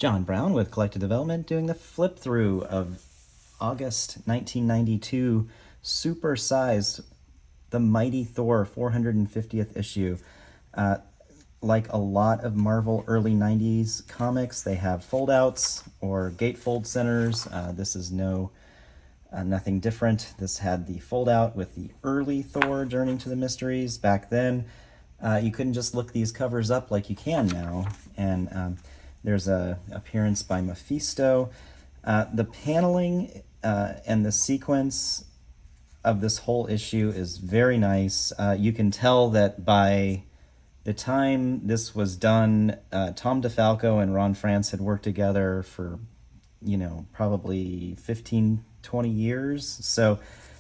John Brown with Collected Development doing the flip through of August 1992 super-sized The Mighty Thor 450th issue. Like a lot of Marvel early 90s comics, they have foldouts or gatefold centers. This is nothing different. This had the foldout with the early Thor Journey to the Mysteries. Back then, you couldn't just look these covers up like you can now. And there's a appearance by Mephisto. The paneling and the sequence of this whole issue is very nice. You can tell that by the time this was done, Tom DeFalco and Ron Frenz had worked together for, probably 15, 20 years. So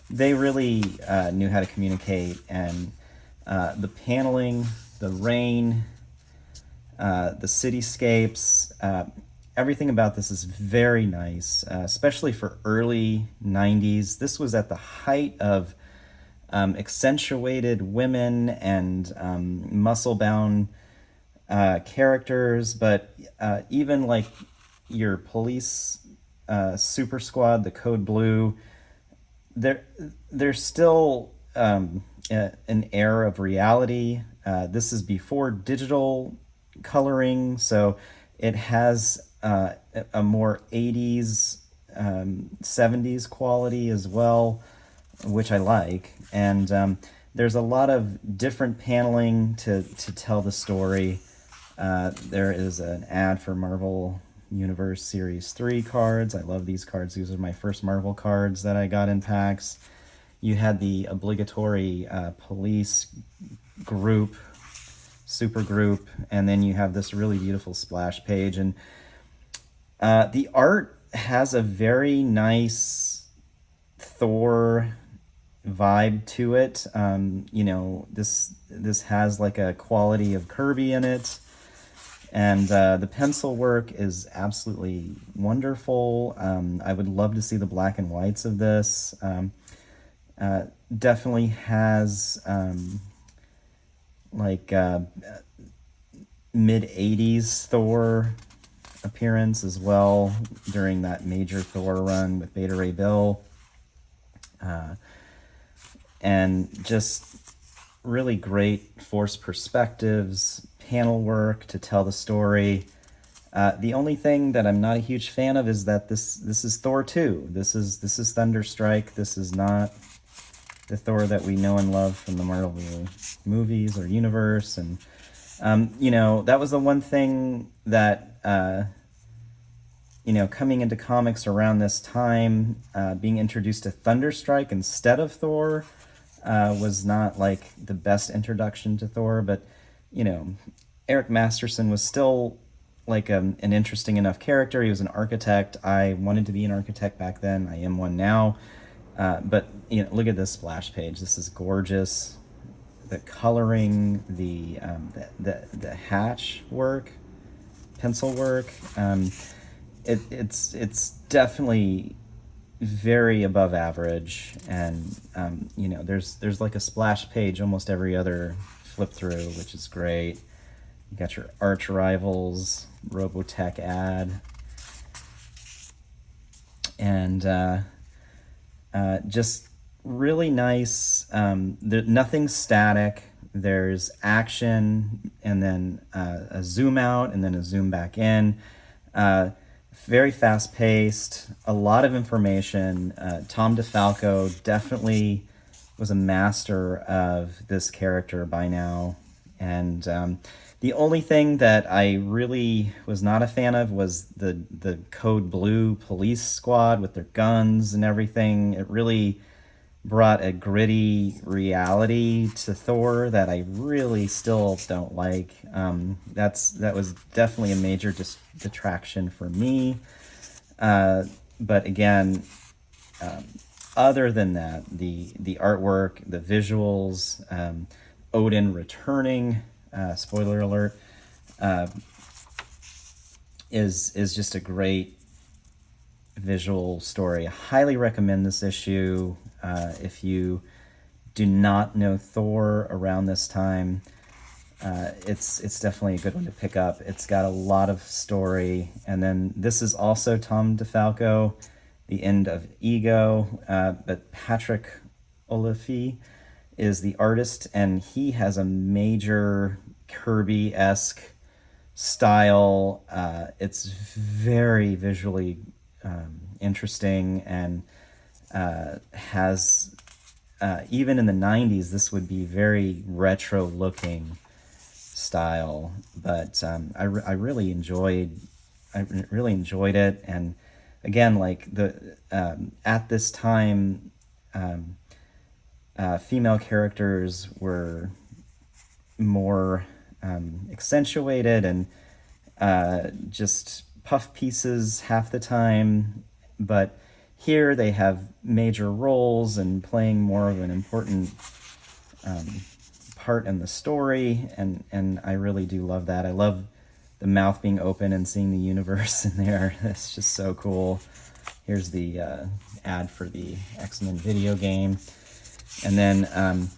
they really knew how to communicate. And the paneling, the rain, the cityscapes, everything about this is very nice, especially for early 90s. This was at the height of accentuated women and muscle-bound characters, but even like your police super squad, the Code Blue, there's still an air of reality. This is before digital coloring, so it has a more 80s, 70s quality as well, which I like. And there's a lot of different paneling to tell the story. There is an ad for Marvel Universe Series 3 cards. I love these cards. These are my first Marvel cards that I got in packs. You had the obligatory police group, super group, and then you have this really beautiful splash page. And the art has a very nice Thor vibe to it. This has like a quality of Kirby in it, and the pencil work is absolutely wonderful. I would love to see the black and whites of this. Definitely has mid-80s Thor appearance as well during that major Thor run with Beta Ray Bill. And just really great forced perspectives, panel work to tell the story. The only thing that I'm not a huge fan of is that this is Thor 2. This is Thunderstrike. This is not the Thor that we know and love from the Marvel movies or universe. And that was the one thing that coming into comics around this time, being introduced to Thunderstrike instead of Thor was not like the best introduction to Thor. But Eric Masterson was still like an interesting enough character. He was an architect. I wanted to be an architect back then. I am one now. But look at this splash page. This is gorgeous. The coloring, the hatch work, pencil work. It's definitely very above average. And there's like a splash page almost every other flip through, which is great. You got your arch rivals, Robotech ad, and just really nice. Nothing's static. There's action, and then a zoom out, and then a zoom back in. Very fast paced, a lot of information. Tom DeFalco definitely was a master of this character by now. And the only thing that I really was not a fan of was the Code Blue police squad with their guns and everything. It really brought a gritty reality to Thor that I really still don't like. That was definitely a major detraction for me. But again, other than that, the artwork, the visuals, Odin returning, spoiler alert, is just a great visual story. I highly recommend this issue. If you do not know Thor around this time, it's definitely a good one to pick up. It's got a lot of story. And then this is also Tom DeFalco, The End of Ego, but Patrick Oliphant is the artist, and he has a major Kirby-esque style. It's very visually interesting, and has even in the 90s, this would be very retro looking style, but I really enjoyed it. And again, like the at this time, female characters were more accentuated and just puff pieces half the time, but here they have major roles and playing more of an important part in the story, and I really do love that. I love the mouth being open and seeing the universe in there. That's just so cool. Here's the ad for the X-Men video game. And then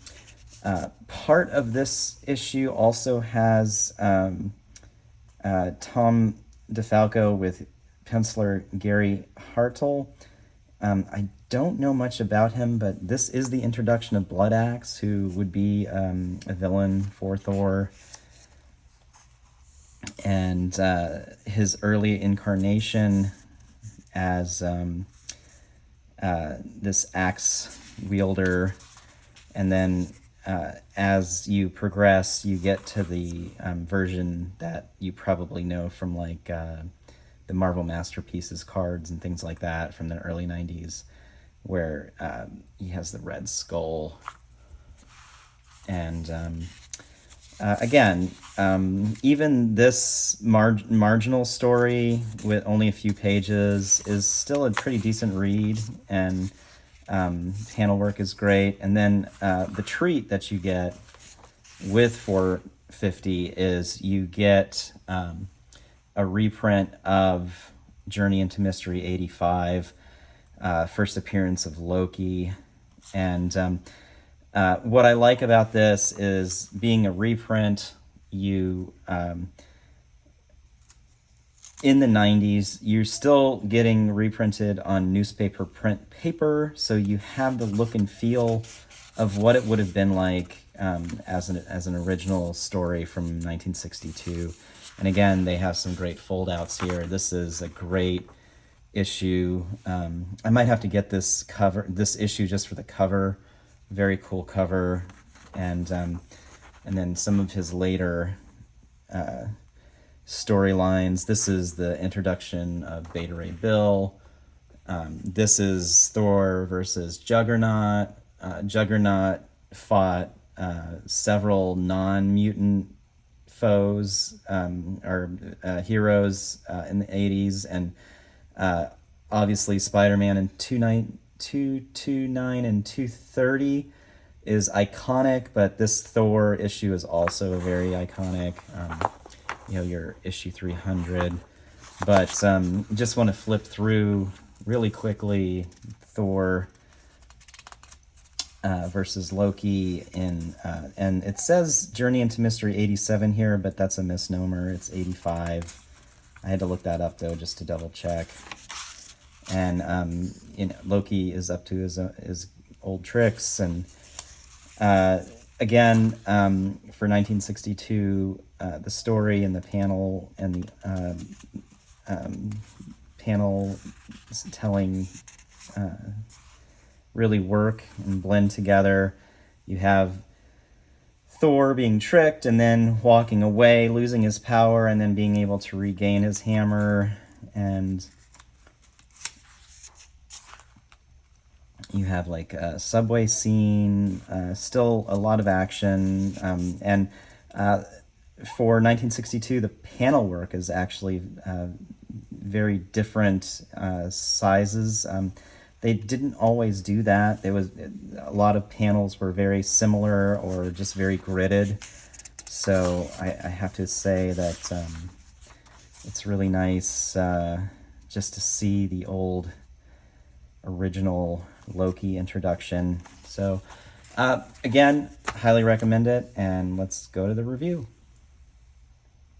part of this issue also has Tom DeFalco with penciler Gary Hartle. I don't know much about him, but this is the introduction of Bloodaxe, who would be a villain for Thor. And his early incarnation as this axe wielder. And then as you progress, you get to the version that you probably know from like the Marvel Masterpieces cards and things like that from the early 90s, where he has the red skull. And again, even this marginal story with only a few pages is still a pretty decent read, and panel work is great. And then the treat that you get with 450 is you get a reprint of Journey into Mystery 85, first appearance of Loki. And what I like about this is, being a reprint, you in the 90s, you're still getting reprinted on newspaper print paper, so you have the look and feel of what it would have been like as an original story from 1962. And again, they have some great fold-outs here. This is a great issue. I might have to get this issue just for the cover. Very cool cover. And then some of his later storylines. This is the introduction of Beta Ray Bill. This is Thor versus Juggernaut. Juggernaut fought several non-mutant foes or heroes in the 80s, and obviously Spider-Man in 229 and 230 is iconic, but this Thor issue is also very iconic. Your issue 300. But just want to flip through really quickly Thor versus Loki and it says Journey into Mystery 87 here, but that's a misnomer. It's 85. I had to look that up though, just to double check. And Loki is up to his old tricks, and again, for 1962, the story and the panel and the panel telling really work and blend together. You have Thor being tricked and then walking away, losing his power, and then being able to regain his hammer. And you have like a subway scene, still a lot of action. And for 1962, the panel work is actually very different sizes. They didn't always do that. There was a lot of panels were very similar or just very gridded. So I have to say that it's really nice just to see the old original Loki introduction. So again, highly recommend it, and let's go to the review.